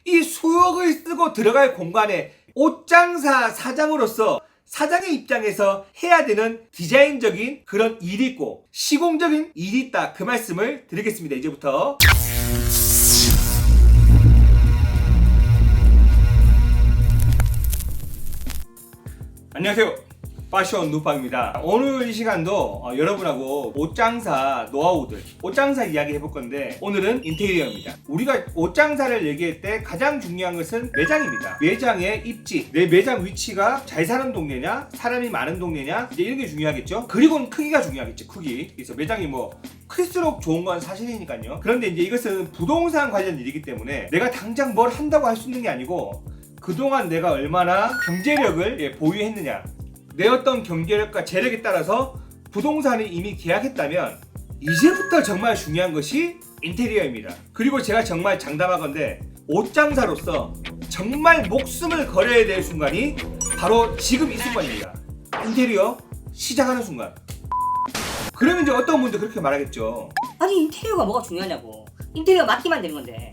이 수억을 쓰고 들어갈 공간에 옷장사 사장으로서 사장의 입장에서 해야 되는 디자인적인 그런 일이 있고 시공적인 일이 있다, 그 말씀을 드리겠습니다. 이제부터 안녕하세요, 패션 누팡입니다. 오늘 이 시간도 여러분하고 옷장사 노하우들, 옷장사 이야기 해볼 건데, 오늘은 인테리어입니다. 우리가 옷장사를 얘기할 때 가장 중요한 것은 매장입니다. 매장의 입지, 내 매장 위치가 잘 사는 동네냐, 사람이 많은 동네냐, 이제 이런 게 중요하겠죠. 그리고는 크기가 중요하겠죠. 크기. 그래서 매장이 클수록 좋은 건 사실이니까요. 그런데 이제 이것은 부동산 관련 일이기 때문에 내가 당장 뭘 한다고 할 수 있는 게 아니고, 그동안 내가 얼마나 경제력을 보유했느냐, 내 어떤 경제력과 재력에 따라서 부동산을 이미 계약했다면 이제부터 정말 중요한 것이 인테리어입니다. 그리고 제가 정말 장담하건대 옷장사로서 정말 목숨을 걸어야 될 순간이 바로 지금 이 순간입니다. 인테리어 시작하는 순간. 그러면 이제 어떤 분들 그렇게 말하겠죠. 아니, 인테리어가 뭐가 중요하냐고. 인테리어 맡기만 되는 건데.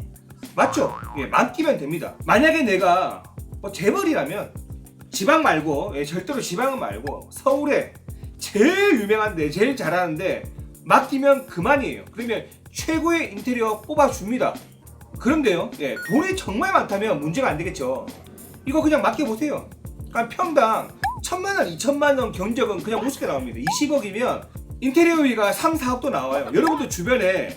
맞죠? 예, 맡기면 됩니다. 만약에 내가 재벌이라면 지방 말고, 절대로 지방은 말고 서울에 제일 유명한데 제일 잘하는데 맡기면 그만이에요. 그러면 최고의 인테리어 뽑아줍니다. 그런데요, 돈이 정말 많다면 문제가 안 되겠죠. 이거 그냥 맡겨보세요. 그러니까 평당 1000만원, 2000만원 경적은 그냥 우습게 나옵니다. 20억이면 인테리어비가 3, 4억도 나와요. 여러분들 주변에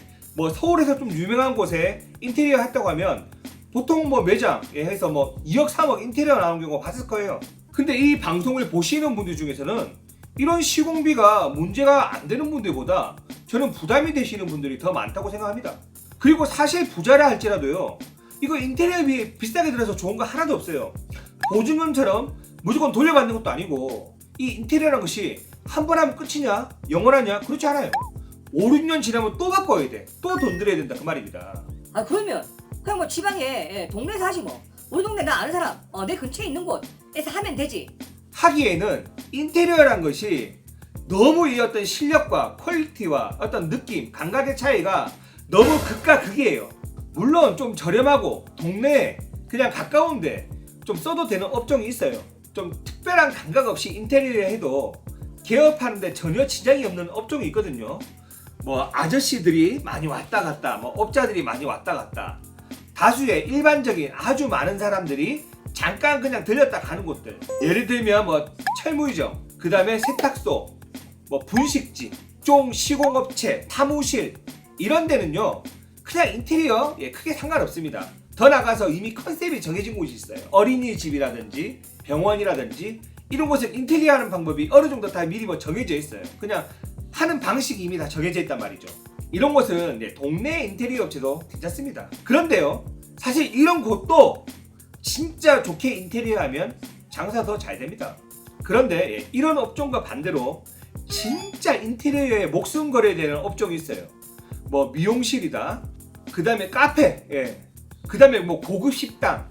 서울에서 좀 유명한 곳에 인테리어 했다고 하면 보통 매장 해서 2억, 3억 인테리어 나오는 경우가 봤을 거예요. 근데 이 방송을 보시는 분들 중에서는 이런 시공비가 문제가 안 되는 분들보다 저는 부담이 되시는 분들이 더 많다고 생각합니다. 그리고 사실 부자라 할지라도요, 이거 인테리어비 비싸게 들어서 좋은 거 하나도 없어요. 보증금처럼 무조건 돌려받는 것도 아니고, 이 인테리어라는 것이 한 번 하면 끝이냐, 영원하냐, 그렇지 않아요. 5, 6년 지나면 또 바꿔야 돼. 또 돈 들여야 된다, 그 말입니다. 아, 그러면 그냥 지방에 동네에서 하지 우리 동네 나 아는 사람 내 근처에 있는 곳에서 하면 되지. 하기에는 인테리어란 것이 너무 이 어떤 실력과 퀄리티와 어떤 느낌, 감각의 차이가 너무 극과 극이에요. 물론 좀 저렴하고 동네에 그냥 가까운데 좀 써도 되는 업종이 있어요. 좀 특별한 감각 없이 인테리어 해도 개업하는데 전혀 지장이 없는 업종이 있거든요. 아저씨들이 많이 왔다 갔다, 업자들이 많이 왔다 갔다, 다수의 일반적인 아주 많은 사람들이 잠깐 그냥 들렸다 가는 곳들, 예를 들면 철물점, 그 다음에 세탁소, 분식집, 종 시공업체, 사무실, 이런 데는요 그냥 인테리어 크게 상관없습니다. 더 나가서 이미 컨셉이 정해진 곳이 있어요. 어린이집이라든지 병원이라든지 이런 곳은 인테리어 하는 방법이 어느 정도 다 미리 정해져 있어요. 그냥 하는 방식이 이미 다 정해져 있단 말이죠. 이런 곳은 동네 인테리어 업체도 괜찮습니다. 그런데요, 사실 이런 곳도 진짜 좋게 인테리어 하면 장사 더 잘 됩니다. 그런데 이런 업종과 반대로 진짜 인테리어에 목숨 걸어야 되는 업종이 있어요. 미용실이다, 그 다음에 카페, 그 다음에 고급 식당,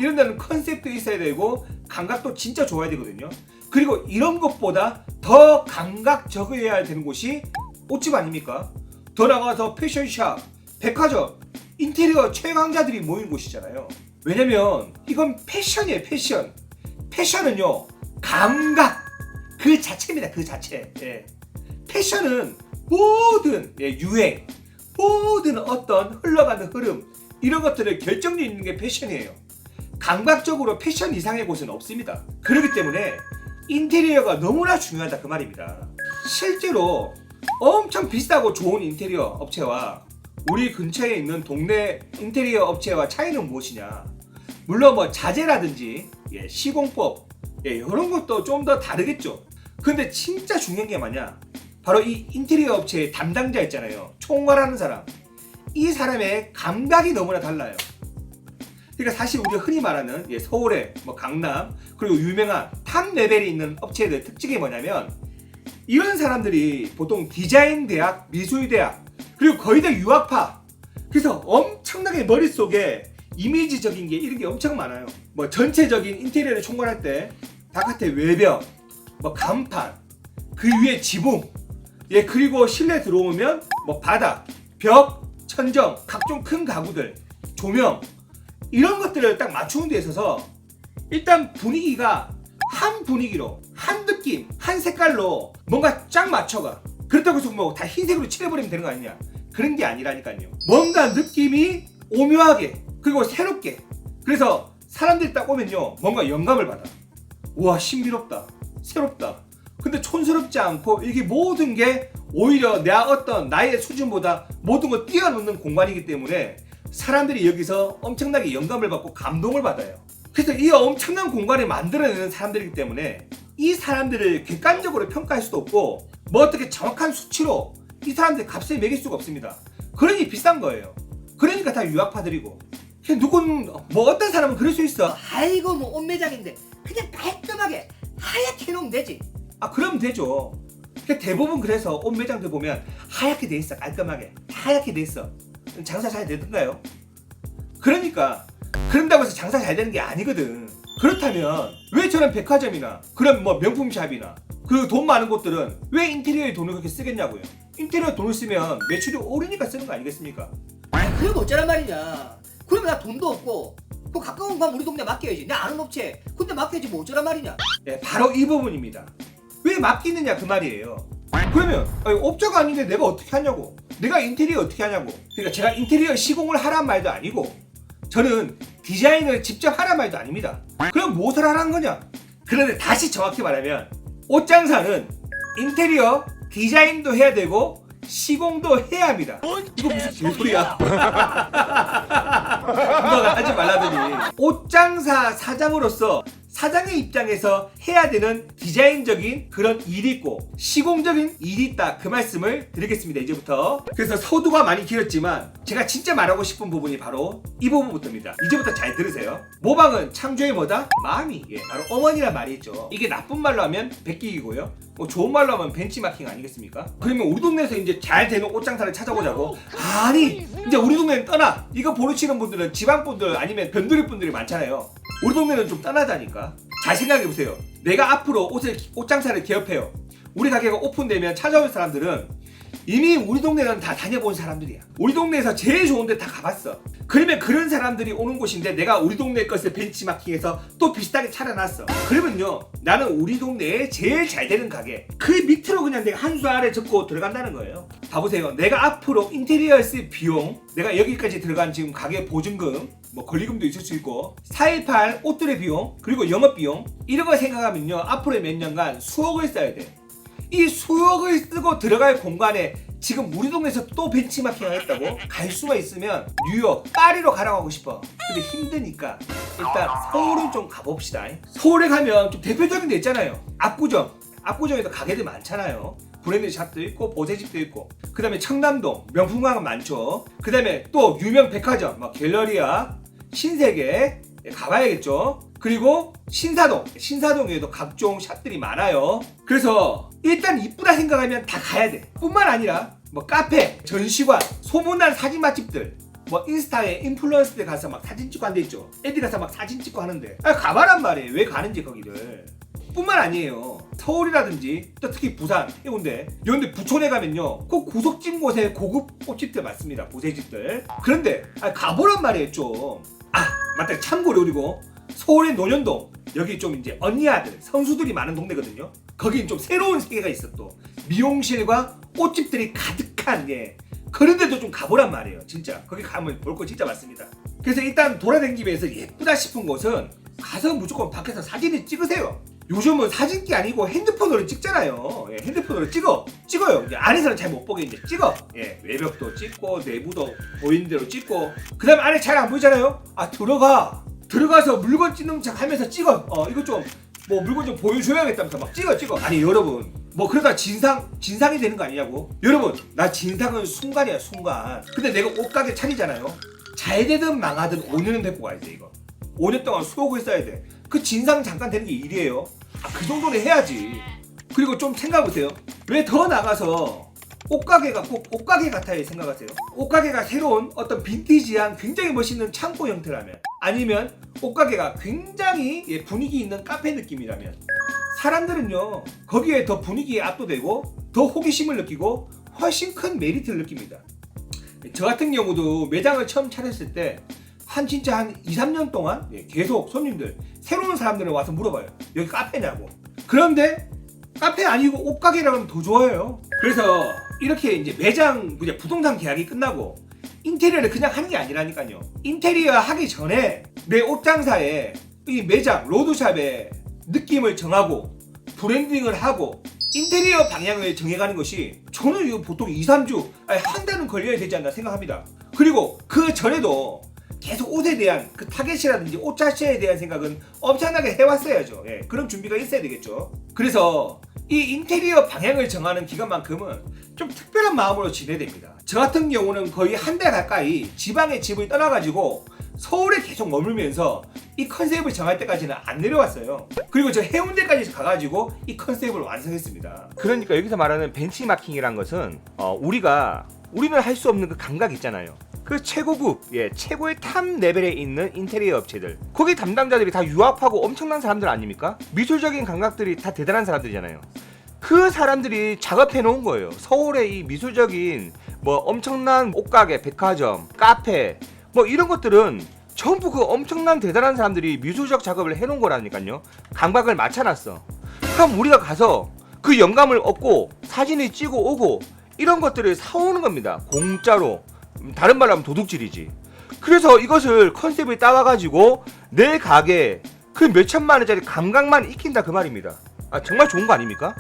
이런 데는 컨셉도 있어야 되고 감각도 진짜 좋아야 되거든요. 그리고 이런 것보다 더 감각적이어야 되는 곳이 옷집 아닙니까? 더 나가서 패션샵, 백화점, 인테리어 최강자들이 모인 곳이잖아요. 왜냐면 이건 패션이에요. 패션은요 감각 그 자체입니다. 그 자체. 패션은 모든 유행, 모든 어떤 흘러가는 흐름, 이런 것들을 결정력 있는 게 패션이에요. 감각적으로 패션 이상의 곳은 없습니다. 그렇기 때문에 인테리어가 너무나 중요하다, 그 말입니다. 실제로 엄청 비싸고 좋은 인테리어 업체와 우리 근처에 있는 동네 인테리어 업체와 차이는 무엇이냐? 물론 자재라든지 시공법 이런 것도 좀 더 다르겠죠. 근데 진짜 중요한 게 뭐냐? 바로 이 인테리어 업체의 담당자 있잖아요. 총괄하는 사람. 이 사람의 감각이 너무나 달라요. 그러니까 사실 우리가 흔히 말하는 서울의 강남, 그리고 유명한 탑 레벨이 있는 업체들 특징이 뭐냐면, 이런 사람들이 보통 디자인 대학, 미술 대학, 그리고 거의 다 유학파. 그래서 엄청나게 머릿속에 이미지적인 게 이런 게 엄청 많아요. 전체적인 인테리어를 총괄할 때 바깥에 외벽, 간판, 그 위에 지붕, 그리고 실내 들어오면 바닥, 벽, 천정, 각종 큰 가구들, 조명, 이런 것들을 딱 맞추는 데 있어서 일단 분위기가 한 분위기로 한 느낌 한 색깔로 뭔가 쫙 맞춰가. 그렇다고 해서 뭐 다 흰색으로 칠해버리면 되는 거 아니냐. 그런 게 아니라니까요. 뭔가 느낌이 오묘하게 그리고 새롭게. 그래서 사람들이 딱 오면요 뭔가 영감을 받아. 우와 신비롭다 새롭다. 근데 촌스럽지 않고 이게 모든 게 오히려 내가 어떤 나의 수준보다 모든 걸 뛰어넘는 공간이기 때문에 사람들이 여기서 엄청나게 영감을 받고 감동을 받아요. 그래서 이 엄청난 공간을 만들어내는 사람들이기 때문에 이 사람들을 객관적으로 평가할 수도 없고 뭐 어떻게 정확한 수치로 이 사람들 값을 매길 수가 없습니다. 그러니 비싼 거예요. 그러니까 다 유학파들이고. 누군 뭐 어떤 사람은 그럴 수 있어. 아이고 뭐 옷 매장인데 그냥 깔끔하게 하얗게 해놓으면 되지. 아 그럼 되죠. 대부분 그래서 옷 매장들 보면 하얗게 돼 있어. 깔끔하게 하얗게 돼 있어. 장사 잘 되던가요? 그러니까 그런다고 해서 장사 잘 되는 게 아니거든. 그렇다면 왜 저런 백화점이나 그런 뭐 명품샵이나 그 돈 많은 곳들은 왜 인테리어에 돈을 그렇게 쓰겠냐고요. 인테리어 돈을 쓰면 매출이 오르니까 쓰는 거 아니겠습니까? 그럼 어쩌란 말이냐. 그러면 나 돈도 없고 그 가까운 방 우리 동네 맡겨야지. 내 아는 업체 근데 맡겨야지 뭐 어쩌란 말이냐. 네, 바로 이 부분입니다. 왜 맡기느냐 그 말이에요. 그러면 아니, 업자가 아닌데 내가 어떻게 하냐고. 내가 인테리어 어떻게 하냐고. 그러니까 제가 인테리어 시공을 하란 말도 아니고 저는 디자인을 직접 하란 말도 아닙니다. 그럼 무엇을 하라는 거냐. 그런데 다시 정확히 말하면 옷장사는 인테리어 디자인도 해야 되고 시공도 해야 합니다. 이거 무슨 개소리야. 누가 하지 말라더니 옷장사 사장으로서 사장의 입장에서 해야 되는 디자인적인 그런 일이 있고 시공적인 일이 있다 그 말씀을 드리겠습니다. 이제부터. 그래서 서두가 많이 길었지만 제가 진짜 말하고 싶은 부분이 바로 이 부분부터입니다. 이제부터 잘 들으세요. 모방은 창조의 뭐다? 마음이. 바로 어머니란 말이 있죠. 이게 나쁜 말로 하면 베끼기고요. 뭐 좋은 말로 하면 벤치마킹 아니겠습니까? 그러면 우리 동네에서 이제 잘 되는 옷장사를 찾아보자고. 아니 이제 우리 동네는 떠나. 이거 보시는 분들은 지방분들 아니면 변두리 분들이 많잖아요. 우리 동네는 좀 떠나자니까. 잘 생각해보세요. 내가 앞으로 옷장사를 개업해요. 우리 가게가 오픈되면 찾아올 사람들은 이미 우리 동네는 다 다녀본 사람들이야. 우리 동네에서 제일 좋은 데 다 가봤어. 그러면 그런 사람들이 오는 곳인데 내가 우리 동네 것을 벤치마킹해서 또 비슷하게 차려놨어. 그러면요 나는 우리 동네에 제일 잘 되는 가게 그 밑으로 그냥 내가 한 수 아래 접고 들어간다는 거예요. 봐보세요. 내가 앞으로 인테리어에 쓸 비용, 내가 여기까지 들어간 지금 가게 보증금, 뭐 권리금도 있을 수 있고 418 옷들의 비용, 그리고 영업비용 이런 걸 생각하면요 앞으로 몇 년간 수억을 써야 돼. 이 수억을 쓰고 들어갈 공간에 지금 우리 동네에서 또 벤치마킹 하겠다고? 갈 수가 있으면 뉴욕, 파리로 가라고 하고 싶어. 근데 힘드니까 일단 서울은 좀 가봅시다. 서울에 가면 좀 대표적인 데 있잖아요. 압구정. 압구정에도 가게들 많잖아요. 브랜드 샵도 있고 보세집도 있고. 그 다음에 청담동 명품가가 많죠. 그 다음에 또 유명 백화점 막 갤러리아, 신세계 가봐야겠죠. 그리고 신사동에도 각종 샵들이 많아요. 그래서 일단 이쁘다 생각하면 다 가야 돼. 뿐만 아니라 뭐 카페, 전시관, 소문난 사진 맛집들, 뭐 인스타에 인플루언서들 가서 막 사진 찍고 한데 있죠. 애들 가서 막 사진 찍고 하는데 가봐란 말이에요. 왜 가는지 거기를. 뿐만 아니에요. 서울이라든지 또 특히 부산, 해운대 이런 데 부촌에 가면요 꼭 구석진 곳에 고급 꽃집들 많습니다. 보세집들. 그런데 가보란 말이에요 좀. 맞다. 참고로 그리고 서울의 논현동 여기 좀 이제 언니 아들 선수들이 많은 동네거든요. 거긴 좀 새로운 세계가 있어. 또 미용실과 꽃집들이 가득한 그런 데도 좀 가보란 말이에요. 진짜 거기 가면 볼 거 진짜 많습니다. 그래서 일단 돌아다니면서 예쁘다 싶은 곳은 가서 무조건 밖에서 사진을 찍으세요. 요즘은 사진기 아니고 핸드폰으로 찍잖아요. 핸드폰으로 찍어요. 이제 안에서는 잘 못 보게 이제 찍어. 외벽도 찍고 내부도 보이는 대로 찍고. 그 다음에 안에 잘 안 보이잖아요. 들어가서 물건 찍는 척 하면서 찍어. 이거 좀 뭐 물건 좀 보여줘야겠다면서 막 찍어. 아니 여러분 뭐 그러다 진상이 되는 거 아니냐고. 여러분 나 진상은 순간이야 순간. 근데 내가 옷가게 차리잖아요. 잘 되든 망하든 5년은 데리고 가야 돼 이거. 5년 동안 수억을 써야 돼. 그 진상 잠깐 되는 게 일이에요. 그 정도는 해야지. 그리고 좀 생각해보세요. 왜 더 나가서 옷가게가 꼭 옷가게 같아요 생각하세요? 옷가게가 새로운 어떤 빈티지한 굉장히 멋있는 창고 형태라면, 아니면 옷가게가 굉장히 분위기 있는 카페 느낌이라면, 사람들은요 거기에 더 분위기에 압도되고 더 호기심을 느끼고 훨씬 큰 메리트를 느낍니다. 저 같은 경우도 매장을 처음 차렸을 때 진짜 한 2, 3년 동안 계속 손님들 새로운 사람들은 와서 물어봐요. 여기 카페냐고. 그런데 카페 아니고 옷가게라고 하면 더 좋아요. 그래서 이렇게 이제 매장 이제 부동산 계약이 끝나고 인테리어를 그냥 하는 게 아니라니까요. 인테리어 하기 전에 내 옷장사에 이 매장 로드샵의 느낌을 정하고 브랜딩을 하고 인테리어 방향을 정해가는 것이 저는 이거 보통 2, 3주 아니 한 달은 걸려야 되지 않나 생각합니다. 그리고 그 전에도 계속 옷에 대한 그 타겟이라든지 옷 자체에 대한 생각은 엄청나게 해왔어야죠. 예, 그런 준비가 있어야 되겠죠. 그래서 이 인테리어 방향을 정하는 기간만큼은 좀 특별한 마음으로 지내야 됩니다. 저 같은 경우는 거의 한 달 가까이 지방의 집을 떠나가지고 서울에 계속 머물면서 이 컨셉을 정할 때까지는 안 내려왔어요. 그리고 저 해운대까지 가가지고 이 컨셉을 완성했습니다. 그러니까 여기서 말하는 벤치마킹이란 것은 우리는 할 수 없는 그 감각 있잖아요. 그 최고급, 최고의 탑 레벨에 있는 인테리어 업체들, 거기 담당자들이 다 유학하고 엄청난 사람들 아닙니까? 미술적인 감각들이 다 대단한 사람들이잖아요. 그 사람들이 작업해 놓은 거예요. 서울의 이 미술적인 뭐 엄청난 옷가게, 백화점, 카페 뭐 이런 것들은 전부 그 엄청난 대단한 사람들이 미술적 작업을 해놓은 거라니까요. 감각을 맞춰놨어. 그럼 우리가 가서 그 영감을 얻고 사진을 찍어 오고 이런 것들을 사오는 겁니다. 공짜로. 다른 말로 하면 도둑질이지. 그래서 이것을 컨셉을 따와가지고 내 가게에 그 몇천만 원짜리 감각만 익힌다 그 말입니다. 정말 좋은 거 아닙니까?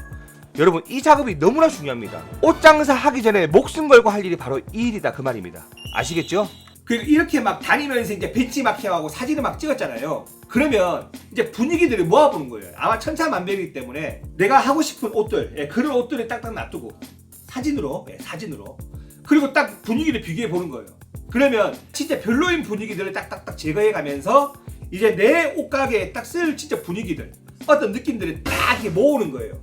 여러분, 이 작업이 너무나 중요합니다. 옷 장사 하기 전에 목숨 걸고 할 일이 바로 이 일이다 그 말입니다. 아시겠죠? 그리고 이렇게 막 다니면서 이제 벤치마킹하고 사진을 막 찍었잖아요. 그러면 이제 분위기들을 모아보는 거예요. 아마 천차만별이기 때문에 내가 하고 싶은 옷들, 그런 옷들을 딱딱 놔두고 사진으로. 그리고 딱 분위기를 비교해 보는 거예요. 그러면 진짜 별로인 분위기들을 딱딱딱 제거해 가면서 이제 내 옷가게에 딱 쓸 진짜 분위기들, 어떤 느낌들을 딱 이렇게 모으는 거예요.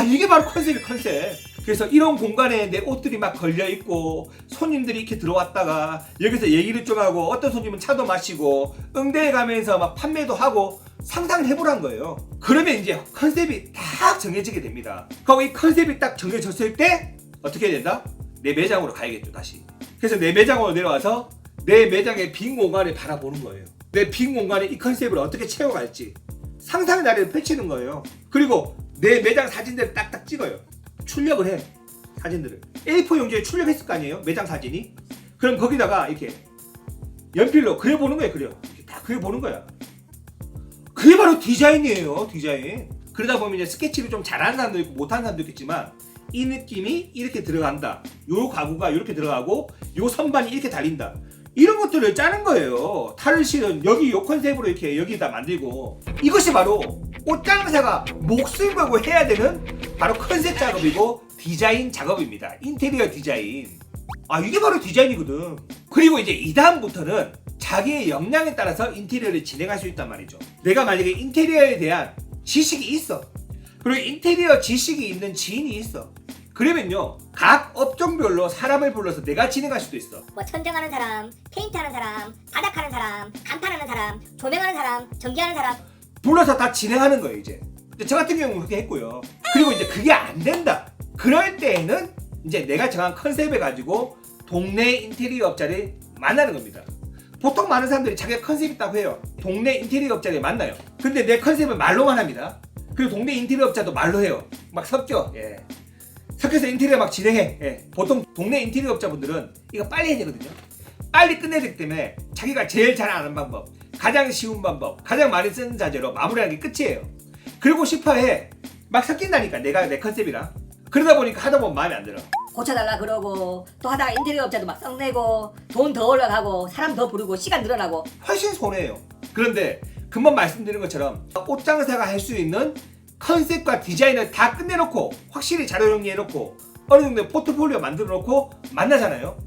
이게 바로 컨셉이 컨셉. 그래서 이런 공간에 내 옷들이 막 걸려있고 손님들이 이렇게 들어왔다가 여기서 얘기를 좀 하고 어떤 손님은 차도 마시고 응대해 가면서 막 판매도 하고 상상을 해보란 거예요. 그러면 이제 컨셉이 딱 정해지게 됩니다. 그리고 이 컨셉이 딱 정해졌을 때 어떻게 해야 된다? 내 매장으로 가야겠죠, 다시. 그래서 내 매장으로 내려와서 내 매장의 빈 공간을 바라보는 거예요. 내 빈 공간에 이 컨셉을 어떻게 채워갈지 상상의 나래를 펼치는 거예요. 그리고 내 매장 사진들을 딱딱 찍어요. 출력을 해. 사진들을 A4 용지에 출력했을 거 아니에요, 매장 사진이. 그럼 거기다가 이렇게 연필로 그려보는 거예요. 이렇게 다 그려보는 거야. 그게 바로 디자인이에요, 디자인. 그러다 보면 이제 스케치를 좀 잘하는 사람도 있고 못하는 사람도 있겠지만 이 느낌이 이렇게 들어간다, 요 가구가 이렇게 들어가고 요 선반이 이렇게 달린다, 이런 것들을 짜는 거예요. 탈을 실은 여기 요 컨셉으로 이렇게 여기다 만들고, 이것이 바로 옷장사가 목숨 걸고 해야 되는 바로 컨셉 작업이고 디자인 작업입니다. 인테리어 디자인. 이게 바로 디자인이거든. 그리고 이제 이 다음부터는 자기의 역량에 따라서 인테리어를 진행할 수 있단 말이죠. 내가 만약에 인테리어에 대한 지식이 있어, 그리고 인테리어 지식이 있는 지인이 있어, 그러면요 각 업종별로 사람을 불러서 내가 진행할 수도 있어. 뭐 천정하는 사람, 페인트하는 사람, 바닥하는 사람, 간판하는 사람, 조명하는 사람, 전기하는 사람 불러서 다 진행하는 거예요. 이제 저 같은 경우는 그렇게 했고요. 그리고 이제 그게 안 된다, 그럴 때에는 이제 내가 정한 컨셉을 가지고 동네 인테리어 업자를 만나는 겁니다. 보통 많은 사람들이 자기가 컨셉 있다고 해요. 동네 인테리어 업자를 만나요. 근데 내 컨셉은 말로만 합니다. 그리고 동네 인테리어 업자도 말로 해요. 막 섞여. 섞여서 인테리어 막 진행해. 보통 동네 인테리어 업자분들은 이거 빨리 해야 되거든요. 빨리 끝내야 되기 때문에 자기가 제일 잘 아는 방법, 가장 쉬운 방법, 가장 많이 쓰는 자재로 마무리하는 게 끝이에요. 그러고 싶어해. 막 섞인다니까, 내가 내 컨셉이랑. 그러다 보니까 하다 보면 마음에 안 들어. 고쳐달라 그러고 또 하다가 인테리어 업자도 막 썩내고 돈 더 올라가고 사람 더 부르고 시간 늘어나고 훨씬 손해예요. 그런데 금방 말씀드린 것처럼 옷장사가 할 수 있는 컨셉과 디자인을 다 끝내놓고 확실히 자료 정리해놓고 어느 정도 포트폴리오 만들어놓고 만나잖아요.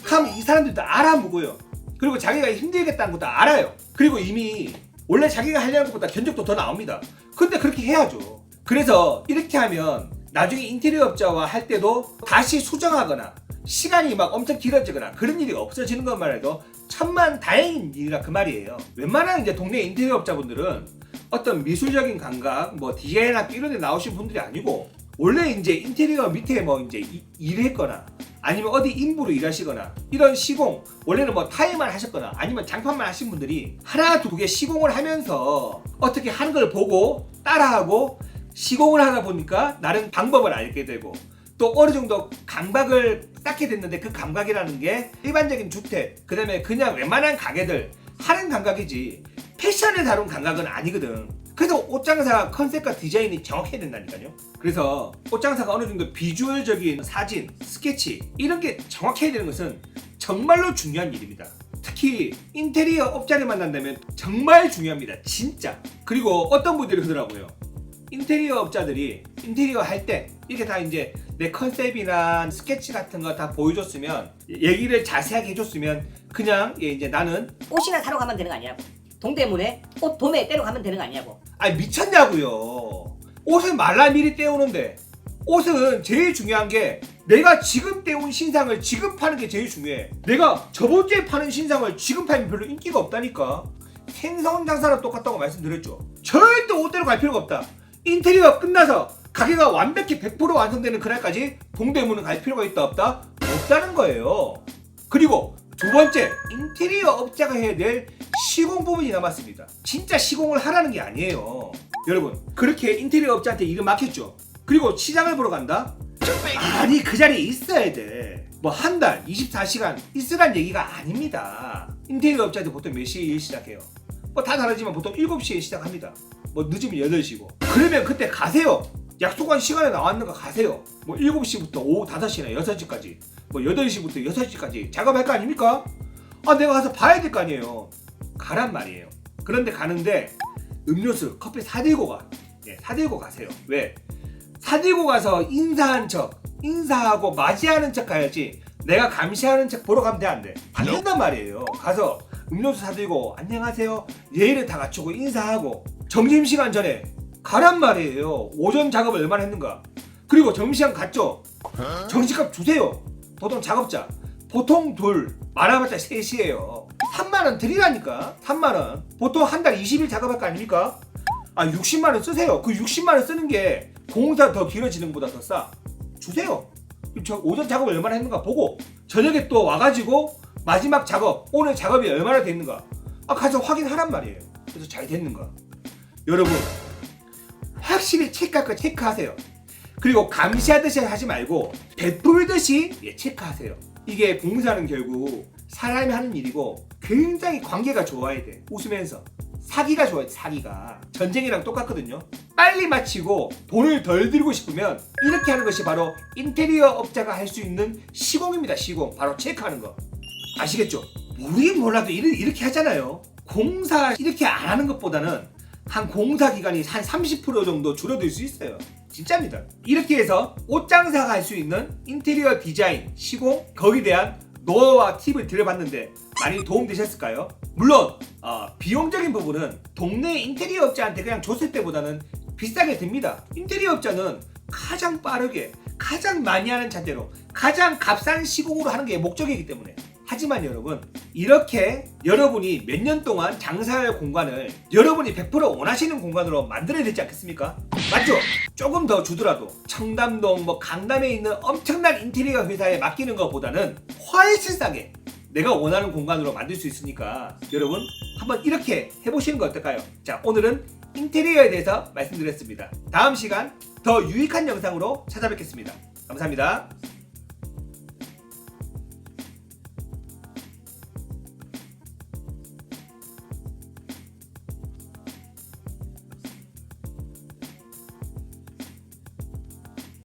그럼 이 사람들도 알아보고요. 그리고 자기가 힘들겠다는 것도 알아요. 그리고 이미 원래 자기가 하려는 것보다 견적도 더 나옵니다. 근데 그렇게 해야죠. 그래서 이렇게 하면 나중에 인테리어 업자와 할 때도 다시 수정하거나 시간이 막 엄청 길어지거나 그런 일이 없어지는 것만 해도 천만다행인 일이라 그 말이에요. 웬만한 이제 동네 인테리어 업자분들은 어떤 미술적인 감각, 뭐 디자인 학교 이런 데 나오신 분들이 아니고 원래 이제 인테리어 밑에 뭐 이제 일했거나 아니면 어디 인부로 일하시거나 이런 시공 원래는 뭐 타일만 하셨거나 아니면 장판만 하신 분들이 하나 두 개 시공을 하면서 어떻게 하는 걸 보고 따라하고 시공을 하다 보니까 나름 방법을 알게 되고 또 어느 정도 감각을 쌓게 됐는데 그 감각이라는 게 일반적인 주택 그 다음에 그냥 웬만한 가게들 하는 감각이지 패션을 다룬 감각은 아니거든. 그래서 옷장사 컨셉과 디자인이 정확해야 된다니까요. 그래서 옷장사가 어느 정도 비주얼적인 사진, 스케치 이런 게 정확해야 되는 것은 정말로 중요한 일입니다. 특히 인테리어 업자를 만난다면 정말 중요합니다. 진짜. 그리고 어떤 분들이 그러더라고요. 인테리어 업자들이 인테리어 할 때 이렇게 다 이제 내 컨셉이나 스케치 같은 거 다 보여줬으면 얘기를 자세하게 해줬으면 그냥 이제 나는 옷이나 사러 가면 되는 거 아니냐고. 동대문에 옷 도매 떼러 가면 되는 거 아니냐고. 아니 미쳤냐고요. 옷은 말라 미리 떼오는데 옷은 제일 중요한 게 내가 지금 떼온 신상을 지금 파는 게 제일 중요해. 내가 저번 주에 파는 신상을 지금 팔면 별로 인기가 없다니까. 생선 장사랑 똑같다고 말씀드렸죠. 절대 옷대로 갈 필요가 없다. 인테리어 끝나서 가게가 완벽히 100% 완성되는 그날까지 동대문은 갈 필요가 있다 없다? 없다는 거예요. 그리고 두 번째, 인테리어 업자가 해야 될 시공 부분이 남았습니다. 진짜 시공을 하라는 게 아니에요. 여러분, 그렇게 인테리어 업자한테 일을 맡겼죠. 그리고 시장을 보러 간다? 아니 그 자리에 있어야 돼. 뭐 한 달 24시간 있으란 얘기가 아닙니다. 인테리어 업자들 보통 몇 시에 일 시작해요? 뭐 다 다르지만 보통 7시에 시작합니다. 뭐 늦으면 8시고. 그러면 그때 가세요. 약속한 시간에 나왔는가 가세요. 뭐 7시부터 오후 5시나 6시까지 뭐 8시부터 6시까지 작업할 거 아닙니까? 아 내가 가서 봐야 될 거 아니에요. 가란 말이에요. 그런데 가는데 음료수, 커피 사들고 가. 네, 사들고 가세요. 왜? 사들고 가서 인사한 척, 인사하고 맞이하는 척 가야지 내가 감시하는 척 보러 가면 돼 안 돼? 안 된단 말이에요. 가서 음료수 사들고 안녕하세요 예의를 다 갖추고 인사하고 점심시간 전에 가란 말이에요. 오전 작업을 얼마나 했는가. 그리고 점심시간 갔죠? 정시값 주세요. 보통 작업자 보통 둘 많아봤자 셋이에요. 3만원 드리라니까. 3만원 보통 한 달 20일 작업할 거 아닙니까? 아 60만원 쓰세요. 그 60만원 쓰는 게 공사 더 길어지는 것보다 더 싸. 주세요. 저 오전 작업을 얼마나 했는가 보고 저녁에 또 와가지고 마지막 작업 오늘 작업이 얼마나 됐는가 가서 확인하란 말이에요. 그래서 잘 됐는가. 여러분 확실히 체크할 거 체크하세요. 그리고 감시하듯이 하지 말고 베풀듯이 체크하세요. 이게 공사는 결국 사람이 하는 일이고 굉장히 관계가 좋아야 돼. 웃으면서 사기가 좋아야 돼. 사기가 전쟁이랑 똑같거든요. 빨리 마치고 돈을 덜 들고 싶으면 이렇게 하는 것이 바로 인테리어 업자가 할 수 있는 시공입니다. 시공 바로 체크하는 거 아시겠죠? 우리 몰라도 이렇게 하잖아요. 공사 이렇게 안 하는 것보다는 한 공사 기간이 한 30% 정도 줄어들 수 있어요. 진짜입니다. 이렇게 해서 옷장사가 할 수 있는 인테리어 디자인, 시공 거기에 대한 노하우와 팁을 드려봤는데 많이 도움되셨을까요? 물론 비용적인 부분은 동네 인테리어 업자한테 그냥 줬을 때보다는 비싸게 듭니다. 인테리어 업자는 가장 빠르게 가장 많이 하는 자재로 가장 값싼 시공으로 하는 게 목적이기 때문에. 하지만 여러분 이렇게 여러분이 몇 년 동안 장사할 공간을 여러분이 100% 원하시는 공간으로 만들어야 되지 않겠습니까? 맞죠? 조금 더 주더라도 청담동 뭐 강남에 있는 엄청난 인테리어 회사에 맡기는 것보다는 훨씬 싸게 내가 원하는 공간으로 만들 수 있으니까 여러분 한번 이렇게 해보시는 거 어떨까요? 자 오늘은 인테리어에 대해서 말씀드렸습니다. 다음 시간 더 유익한 영상으로 찾아뵙겠습니다. 감사합니다.